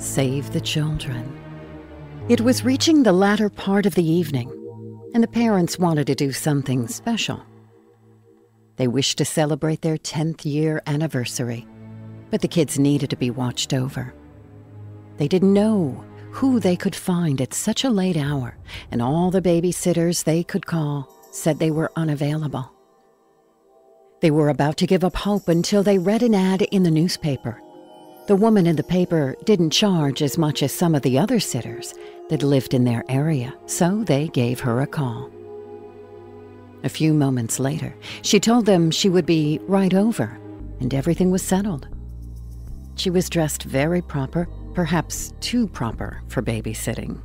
Save the children. It was reaching the latter part of the evening, and the parents wanted to do something special. They wished to celebrate their 10th year anniversary, but the kids needed to be watched over. They didn't know who they could find at such a late hour, and all the babysitters they could call said they were unavailable. They were about to give up hope until they read an ad in the newspaper. The woman in the paper didn't charge as much as some of the other sitters that lived in their area, so they gave her a call. A few moments later, she told them she would be right over, and everything was settled. She was dressed very proper, perhaps too proper for babysitting.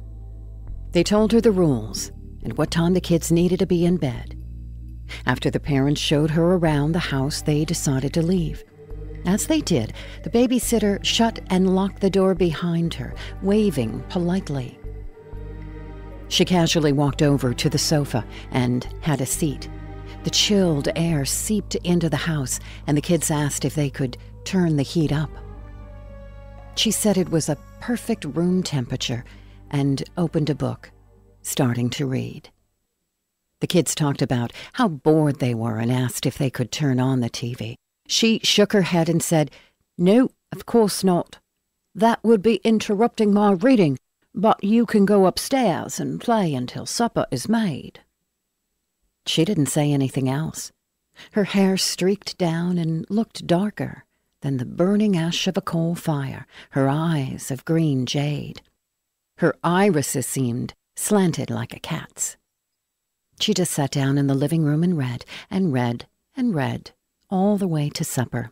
They told her the rules and what time the kids needed to be in bed. After the parents showed her around the house, they decided to leave. As they did, the babysitter shut and locked the door behind her, waving politely. She casually walked over to the sofa and had a seat. The chilled air seeped into the house, and the kids asked if they could turn the heat up. She said it was a perfect room temperature and opened a book, starting to read. The kids talked about how bored they were and asked if they could turn on the TV. She shook her head and said, "No, of course not. That would be interrupting my reading, but you can go upstairs and play until supper is made." She didn't say anything else. Her hair streaked down and looked darker than the burning ash of a coal fire, her eyes of green jade. Her irises seemed slanted like a cat's. She just sat down in the living room and read, and read, and read, all the way to supper.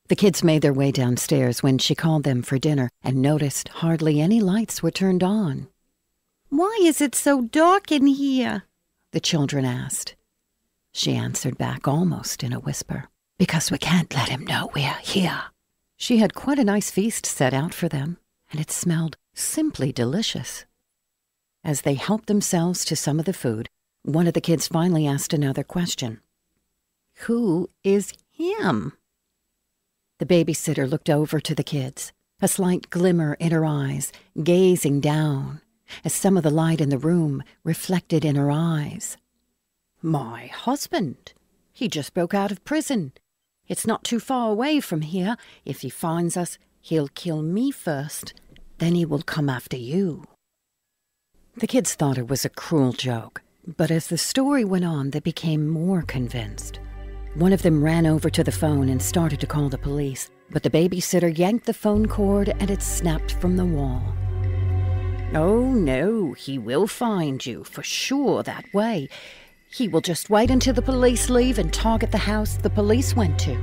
The kids made their way downstairs when she called them for dinner and noticed hardly any lights were turned on. "Why is it so dark in here?" the children asked. She answered back almost in a whisper, "Because we can't let him know we're here." She had quite a nice feast set out for them, and it smelled simply delicious. As they helped themselves to some of the food, one of the kids finally asked another question. "Who is him?" The babysitter looked over to the kids, a slight glimmer in her eyes, gazing down, as some of the light in the room reflected in her eyes. "My husband. He just broke out of prison. It's not too far away from here. If he finds us, he'll kill me first. Then he will come after you." The kids thought it was a cruel joke, but as the story went on, they became more convinced. One of them ran over to the phone and started to call the police, but the babysitter yanked the phone cord and it snapped from the wall. "Oh, no, he will find you, for sure, that way. He will just wait until the police leave and target the house the police went to."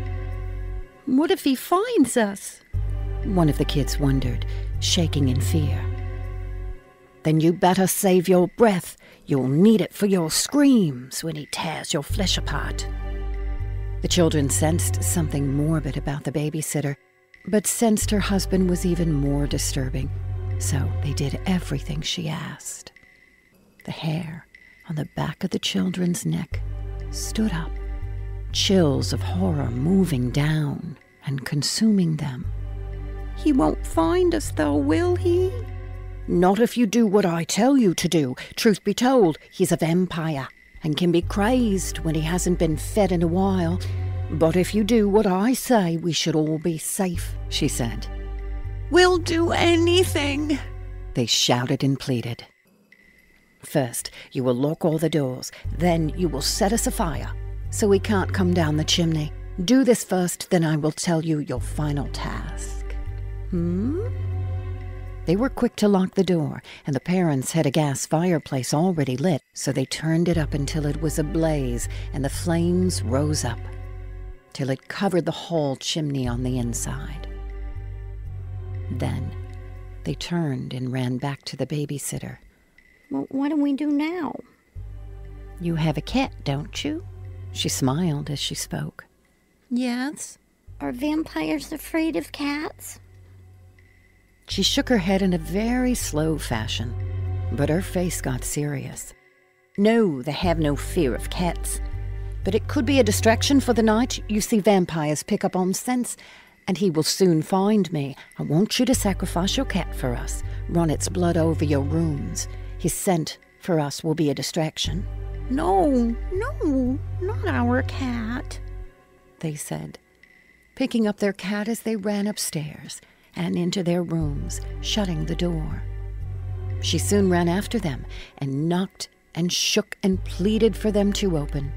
"What if he finds us?" one of the kids wondered, shaking in fear. "Then you better save your breath. You'll need it for your screams when he tears your flesh apart." The children sensed something morbid about the babysitter, but sensed her husband was even more disturbing, so they did everything she asked. The hair on the back of the children's neck stood up, chills of horror moving down and consuming them. "He won't find us, though, will he?" "Not if you do what I tell you to do. Truth be told, he's a vampire and can be crazed when he hasn't been fed in a while. But if you do what I say, we should all be safe," she said. "We'll do anything," they shouted and pleaded. "First, you will lock all the doors. Then you will set us afire, so he can't come down the chimney. Do this first, then I will tell you your final task." They were quick to lock the door, and the parents had a gas fireplace already lit, so they turned it up until it was ablaze, and the flames rose up, till it covered the whole chimney on the inside. Then they turned and ran back to the babysitter. "Well, what do we do now?" "You have a cat, don't you?" She smiled as she spoke. "Yes." "Are vampires afraid of cats?" She shook her head in a very slow fashion, but her face got serious. "No, they have no fear of cats. But it could be a distraction for the night. You see, vampires pick up on scents. and he will soon find me. I want you to sacrifice your cat for us, run its blood over your wounds. His scent for us will be a distraction." No, not our cat, they said, picking up their cat as they ran upstairs and into their rooms, shutting the door. She soon ran after them and knocked and shook and pleaded for them to open.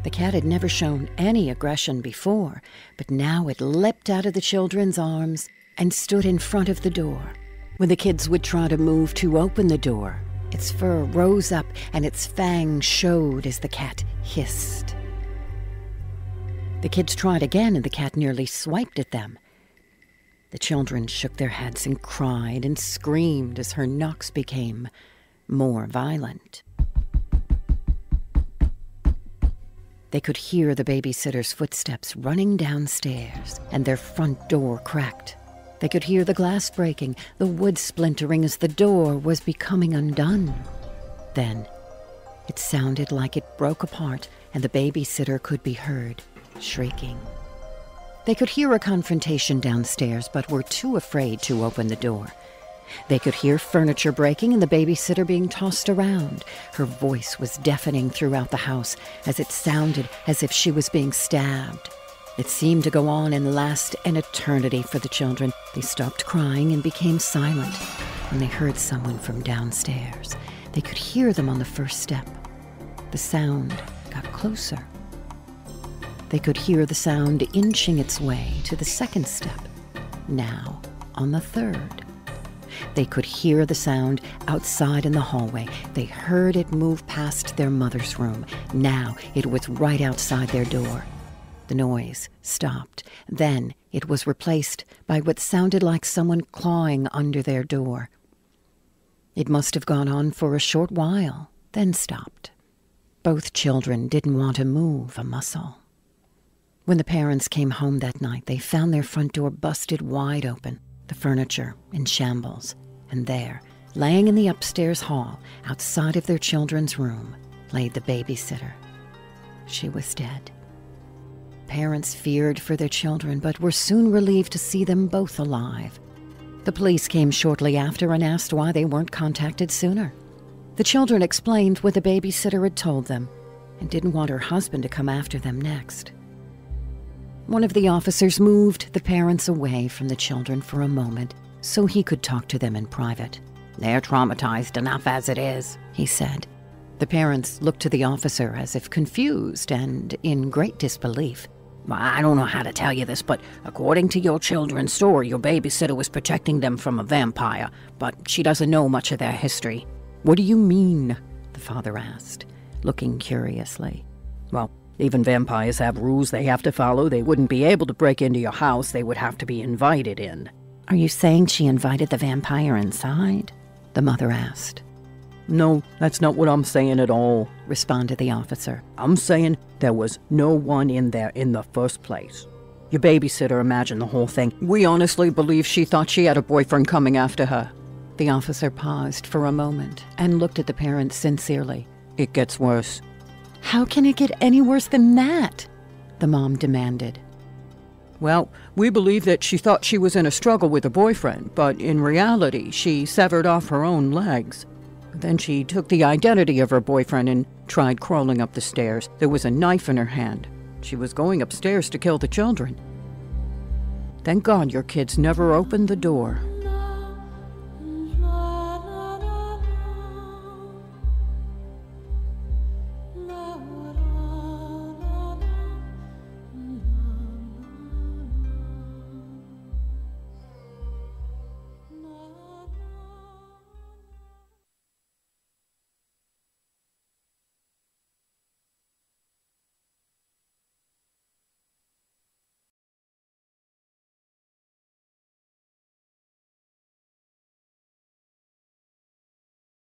The cat had never shown any aggression before, but now it leapt out of the children's arms and stood in front of the door. When the kids would try to move to open the door, its fur rose up and its fangs showed as the cat hissed. The kids tried again and the cat nearly swiped at them. The children shook their heads and cried and screamed as her knocks became more violent. They could hear the babysitter's footsteps running downstairs, and their front door cracked. They could hear the glass breaking, the wood splintering as the door was becoming undone. Then it sounded like it broke apart, and the babysitter could be heard shrieking. They could hear a confrontation downstairs, but were too afraid to open the door. They could hear furniture breaking and the babysitter being tossed around. Her voice was deafening throughout the house as it sounded as if she was being stabbed. It seemed to go on and last an eternity for the children. They stopped crying and became silent when they heard someone from downstairs. They could hear them on the first step. The sound got closer. They could hear the sound inching its way to the second step, now on the third. They could hear the sound outside in the hallway. They heard it move past their mother's room. Now it was right outside their door. The noise stopped. Then it was replaced by what sounded like someone clawing under their door. It must have gone on for a short while, then stopped. Both children didn't want to move a muscle. When the parents came home that night, they found their front door busted wide open, the furniture in shambles, and there, laying in the upstairs hall, outside of their children's room, lay the babysitter. She was dead. Parents feared for their children, but were soon relieved to see them both alive. The police came shortly after and asked why they weren't contacted sooner. The children explained what the babysitter had told them and didn't want her husband to come after them next. One of the officers moved the parents away from the children for a moment so he could talk to them in private. "They're traumatized enough as it is," he said. The parents looked to the officer as if confused and in great disbelief. "I don't know how to tell you this, but according to your children's story, your babysitter was protecting them from a vampire, but she doesn't know much of their history." "What do you mean?" the father asked, looking curiously. "Well, even vampires have rules they have to follow. They wouldn't be able to break into your house. They would have to be invited in." "Are you saying she invited the vampire inside?" the mother asked. "No, that's not what I'm saying at all," responded the officer. "I'm saying there was no one in there in the first place. Your babysitter imagined the whole thing. We honestly believe she thought she had a boyfriend coming after her." The officer paused for a moment and looked at the parents sincerely. "It gets worse." "How can it get any worse than that?" the mom demanded. "Well, we believe that she thought she was in a struggle with a boyfriend, but in reality, she severed off her own legs. Then she took the identity of her boyfriend and tried crawling up the stairs. There was a knife in her hand. She was going upstairs to kill the children. Thank God your kids never opened the door."